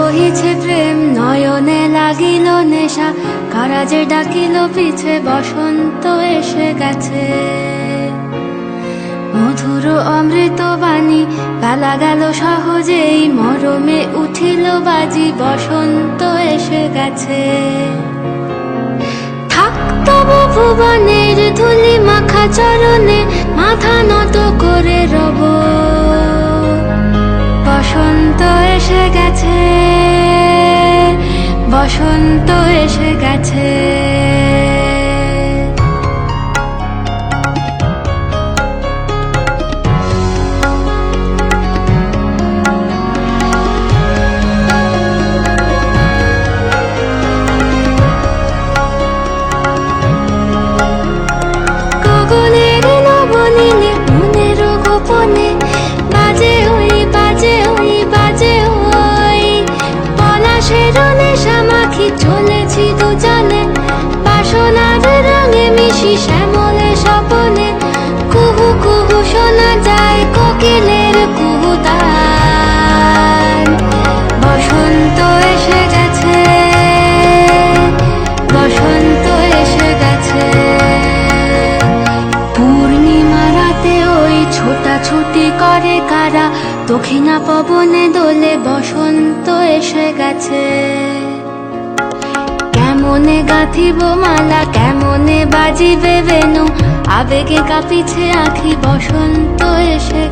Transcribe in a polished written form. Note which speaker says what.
Speaker 1: বহিছে প্রেম নয়নে লাগিল নেশা, কারাজে ডাকিল পিছে বসন্ত এসে গেছে। মধুর অমৃত বাণী বেলা গেল সহজেই, মরমে উঠিল বাজি বসন্ত এসে গেছে। তবু ভুবনের ধুলি মাখা চরণে মাথা নত করে রব, বসন্ত এসে গেছে, বসন্ত এসে গেছে। চলেছি দুজনে বাসনার রঙে মিশি শ্যামলে স্বপনে, কুহু কুহু শোনা যায় কোকিলের কুহুতান। বসন্ত এসে গেছে, বসন্ত এসে গেছে। পূর্ণিমা রাতে ওই ছোটাছুটি করে কারা, দক্ষিণা পবনে দোলে বসন্ত এসে গেছে। কেমনে গাঁথিব মালা, কেমনে বাজিবে বেনু, আবেগে কাঁপিছে আখি বসন্ত এসে